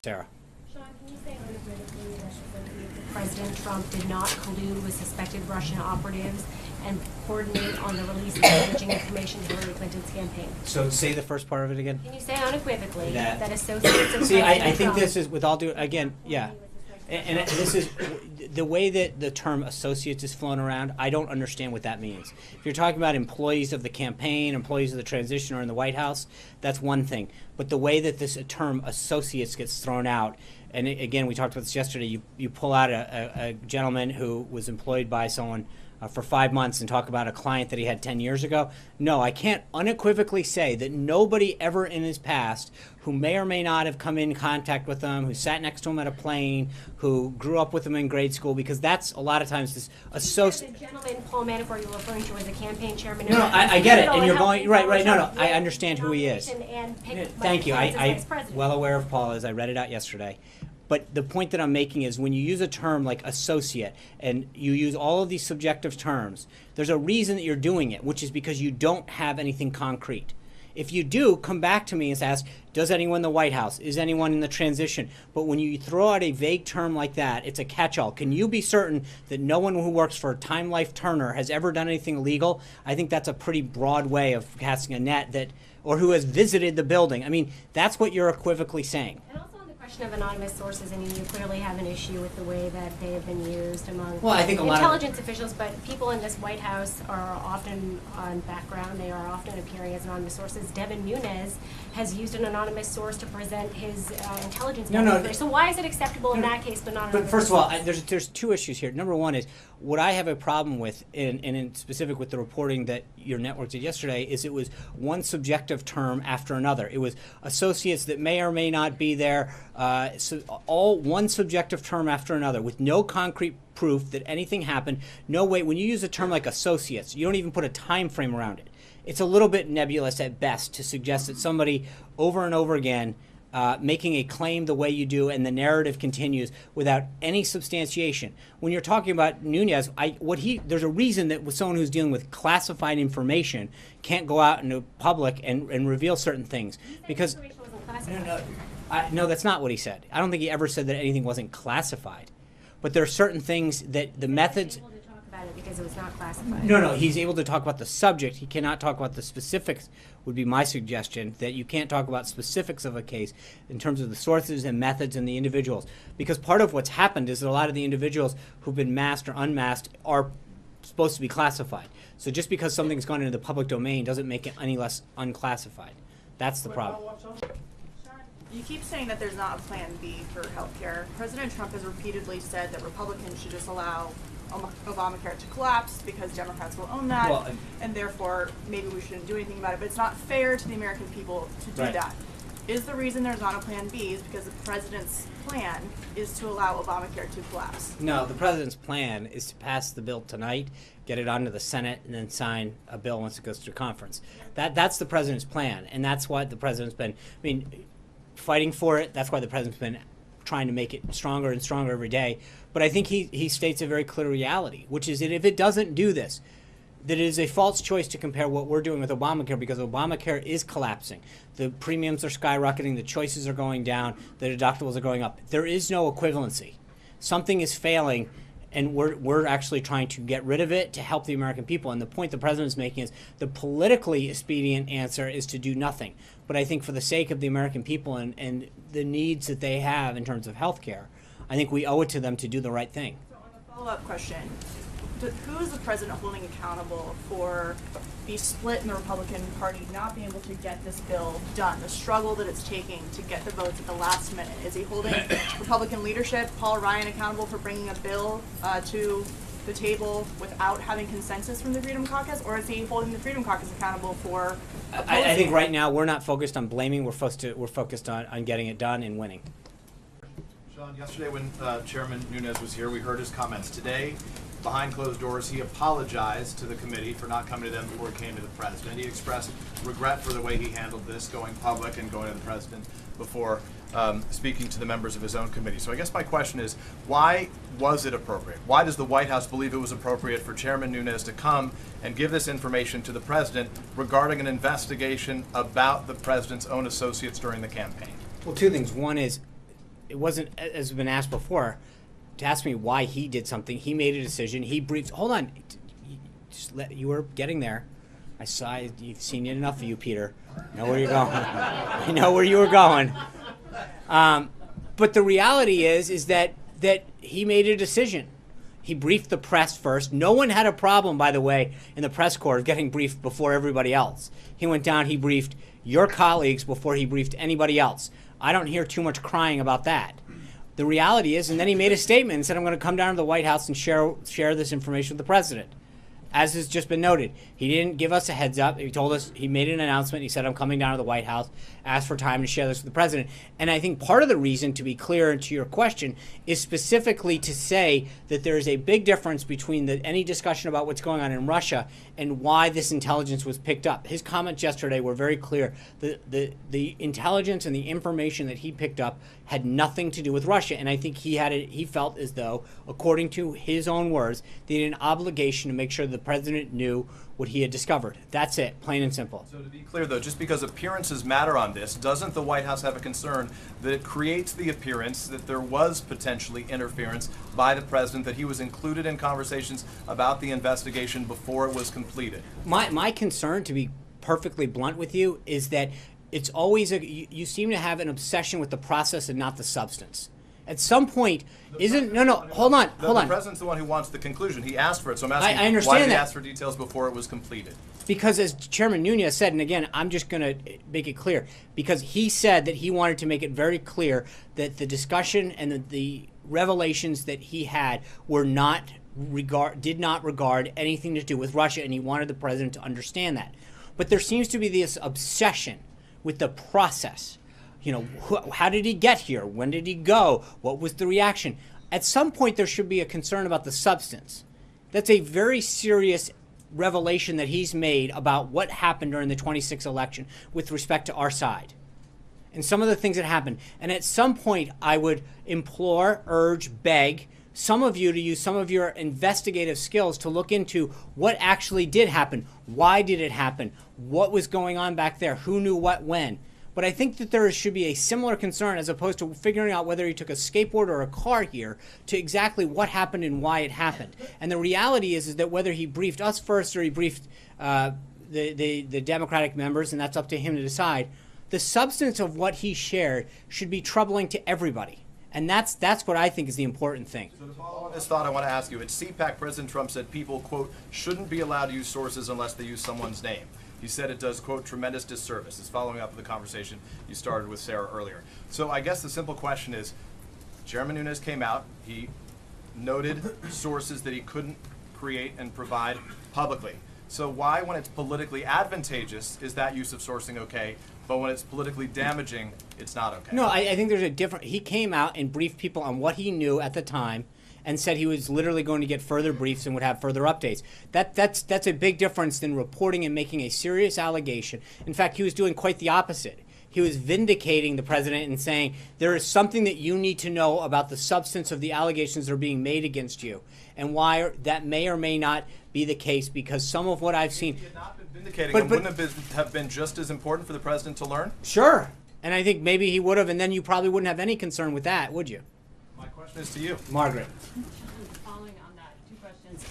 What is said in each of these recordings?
Sarah. Sean, can you say unequivocally that President Trump did not collude with suspected Russian operatives and coordinate on the release of damaging information to Hillary Clinton's campaign? So say the first part of it again. Can you say unequivocally That- that associates of See, I President think Trump this is, with all due, again, yeah. And this is, the way that the term associates is flown around, I don't understand what that means. If you're talking about employees of the campaign, employees of the transition, or in the White House, that's one thing. But the way that this term associates gets thrown out, and again, we talked about this yesterday, you pull out a gentleman who was employed by someone for 5 months and talk about a client that he had 10 years ago. No, I can't unequivocally say that nobody ever in his past who may or may not have come in contact with him, who sat next to him at a plane, who grew up with him in grade school, because that's a lot of times this associate. The gentleman, Paul Manafort, you're referring to as a campaign chairman. No, I get it, and you're going, right, no, I understand who he is. Thank you, I'm well aware of Paul, as I read it out yesterday. But the point that I'm making is when you use a term like associate and you use all of these subjective terms, there's a reason that you're doing it, which is because you don't have anything concrete. If you do, come back to me and ask, does anyone in the White House? Is anyone in the transition? But when you throw out a vague term like that, it's a catch-all. Can you be certain that no one who works for Time Life Turner has ever done anything illegal? I think that's a pretty broad way of casting a net that, or who has visited the building. I mean, that's what you're equivocally saying. Of anonymous sources, I mean, you clearly have an issue with the way that they have been used among intelligence officials, but people in this White House are often on background. They are often appearing as anonymous sources. Devin Nunes has used an anonymous source to present his intelligence. So why is it acceptable in that case, but not But first of all, there's two issues here. Number one is, what I have a problem with, and in specific with the reporting that your network did yesterday, is it was one subjective term after another. It was associates that may or may not be there, so all one subjective term after another with no concrete proof that anything happened. No way. When you use a term like associates, you don't even put a time frame around it. It's a little bit nebulous at best to suggest that somebody over and over again making a claim the way you do and the narrative continues without any substantiation. When you're talking about Nunes, there's a reason that with someone who's dealing with classified information can't go out into public and reveal certain things because no, that's not what he said. I don't think he ever said that anything wasn't classified. But there are certain things that the methods. Able to talk about it because it was not classified. No, he's able to talk about the subject. He cannot talk about the specifics. Would be my suggestion, that you can't talk about specifics of a case in terms of the sources and methods and the individuals. Because part of what's happened is that a lot of the individuals who've been masked or unmasked are supposed to be classified. So just because something's gone into the public domain doesn't make it any less unclassified. That's the problem. You keep saying that there's not a plan B for healthcare. President Trump has repeatedly said that Republicans should just allow Obamacare to collapse because Democrats will own that, and therefore maybe we shouldn't do anything about it. But it's not fair to the American people to do that. Is the reason there's not a plan B is because the president's plan is to allow Obamacare to collapse? No, the president's plan is to pass the bill tonight, get it onto the Senate, and then sign a bill once it goes through conference. That's the president's plan, and that's what the president's been, fighting for it. That's why the president's been trying to make it stronger and stronger every day. But I think he states a very clear reality, which is that if it doesn't do this, that it is a false choice to compare what we're doing with Obamacare, because Obamacare is collapsing. The premiums are skyrocketing, the choices are going down, the deductibles are going up. There is no equivalency. Something is failing, and we're actually trying to get rid of it to help the American people. And the point the president is making is the politically expedient answer is to do nothing. But I think for the sake of the American people and the needs that they have in terms of health care, I think we owe it to them to do the right thing. So on a follow-up question, who is the president holding accountable for the split in the Republican Party not being able to get this bill done, the struggle that it's taking to get the votes at the last minute? Is he holding Republican leadership, Paul Ryan, accountable for bringing a bill to the table without having consensus from the Freedom Caucus, or is he holding the Freedom Caucus accountable for opposing? I think right now we're not focused on blaming, we're focused on getting it done and winning. Sean, yesterday when Chairman Nunes was here, we heard his comments. Today, behind closed doors, he apologized to the committee for not coming to them before he came to the president. He expressed regret for the way he handled this, going public and going to the president before speaking to the members of his own committee. So I guess my question is, why was it appropriate? Why does the White House believe it was appropriate for Chairman Nunes to come and give this information to the president regarding an investigation about the president's own associates during the campaign? Well, two things. One is, it wasn't, as has been asked before, to ask me why he did something. He made a decision. He briefed. Hold on, you were getting there. I saw you've seen it enough of you, Peter. I know where you're going. I know where you were going. But the reality is that he made a decision. He briefed the press first. No one had a problem, by the way, in the press corps of getting briefed before everybody else. He went down, he briefed your colleagues before he briefed anybody else. I don't hear too much crying about that. The reality is, and then he made a statement and said, I'm going to come down to the White House and share this information with the president. As has just been noted, he didn't give us a heads up. He told us, he made an announcement. He said, I'm coming down to the White House, asked for time to share this with the president. And I think part of the reason, to be clear to your question, is specifically to say that there is a big difference between any discussion about what's going on in Russia and why this intelligence was picked up. His comments yesterday were very clear. The intelligence and the information that he picked up had nothing to do with Russia. And I think he felt as though, according to his own words, they had an obligation to make sure the president knew what he had discovered. That's it, plain and simple. So to be clear, though, just because appearances matter on this, doesn't the White House have a concern that it creates the appearance that there was potentially interference by the president, that he was included in conversations about the investigation before it was completed? My concern, to be perfectly blunt with you, is that it's always you seem to have an obsession with the process and not the substance. At some point, hold on. The president's the one who wants the conclusion. He asked for it, so I'm asking, I understand why did he that. ask for details before it was completed? Because as Chairman Nunes said, and again, I'm just going to make it clear, because he said that he wanted to make it very clear that the discussion and the revelations that he had did not regard anything to do with Russia, and he wanted the president to understand that. But there seems to be this obsession with the process. How did he get here? When did he go? What was the reaction? At some point, there should be a concern about the substance. That's a very serious revelation that he's made about what happened during the 26th election with respect to our side and some of the things that happened. And at some point, I would implore, urge, beg some of you to use some of your investigative skills to look into what actually did happen. Why did it happen? What was going on back there? Who knew what when? But I think that there should be a similar concern, as opposed to figuring out whether he took a skateboard or a car here, to exactly what happened and why it happened. And the reality is that whether he briefed us first or he briefed the Democratic members, and that's up to him to decide, the substance of what he shared should be troubling to everybody. And that's what I think is the important thing. So to follow on this thought, I want to ask you, at CPAC, President Trump said people, quote, shouldn't be allowed to use sources unless they use someone's name. He said it does, quote, tremendous disservice. It's following up with the conversation you started with Sarah earlier. So I guess the simple question is, Chairman Nunes came out, he noted sources that he couldn't create and provide publicly. So why, when it's politically advantageous, is that use of sourcing okay, but when it's politically damaging, it's not okay? No, I think there's a different. He came out and briefed people on what he knew at the time, and said he was literally going to get further briefs and would have further updates. That's a big difference than reporting and making a serious allegation. In fact, he was doing quite the opposite. He was vindicating the president and saying, there is something that you need to know about the substance of the allegations that are being made against you, and why that may or may not be the case, because some of what I've seen... If he had not been vindicating him, wouldn't it have been just as important for the president to learn? Sure. And I think maybe he would have, and then you probably wouldn't have any concern with that, would you? My question is to you. Margaret. Following on that, two questions.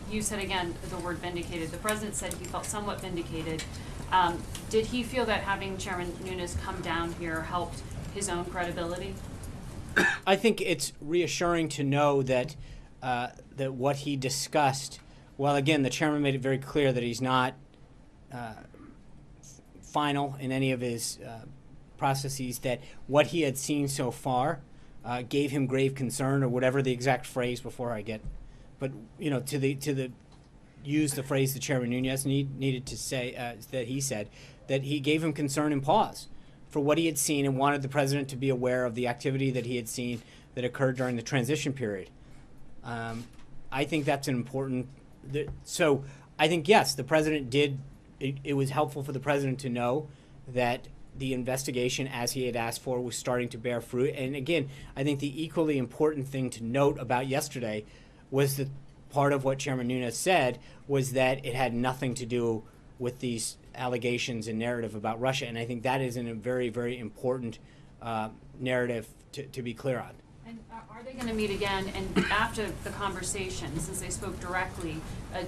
You said again the word vindicated. The president said he felt somewhat vindicated. Did he feel that having Chairman Nunes come down here helped his own credibility? I think it's reassuring to know that that what he discussed, well, again, the chairman made it very clear that he's not final in any of his processes, that what he had seen so far gave him grave concern, or whatever the exact phrase before I get, but use the phrase that Chairman Nunes needed to say, that he said, that he gave him concern and pause for what he had seen, and wanted the president to be aware of the activity that he had seen that occurred during the transition period. I think that's an important, so I think, yes, the president did, it was helpful for the president to know that the investigation, as he had asked for, was starting to bear fruit. And again, I think the equally important thing to note about yesterday was that part of what Chairman Nunes said was that it had nothing to do with these allegations and narrative about Russia. And I think that is a very, very important narrative to be clear on. And are they going to meet again? And after the conversation, since they spoke directly,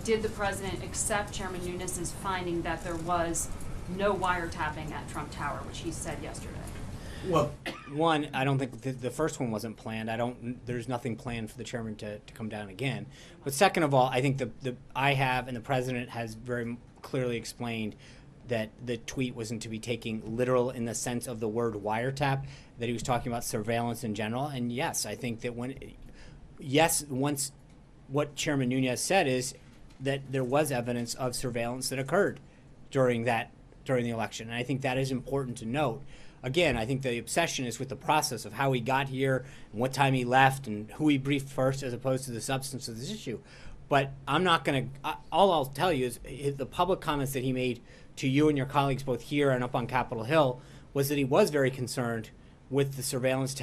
did the president accept Chairman Nunes's finding that there was no wiretapping at Trump Tower, which he said yesterday? Well, one, I don't think the first one wasn't planned. There's nothing planned for the chairman to come down again. But second of all, I think I have and the president has very clearly explained that the tweet wasn't to be taken literal in the sense of the word wiretap, that he was talking about surveillance in general. And yes, I think that once what Chairman Nunes said is that there was evidence of surveillance that occurred during the election. And I think that is important to note. Again, I think the obsession is with the process of how he got here and what time he left and who he briefed first as opposed to the substance of this issue. But I'm not going to, all I'll tell you is the public comments that he made to you and your colleagues both here and up on Capitol Hill was that he was very concerned with the surveillance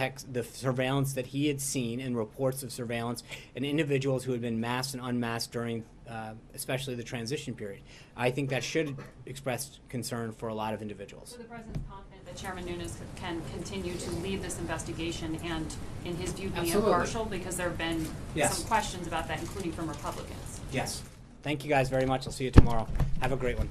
that he had seen in reports of surveillance and individuals who had been masked and unmasked during especially the transition period. I think that should express concern for a lot of individuals. So the president's confident that Chairman Nunes can continue to lead this investigation and, in his view, be Absolutely. impartial, because there have been Yes. some questions about that, including from Republicans. Yes. Thank you guys very much. I'll see you tomorrow. Have a great one.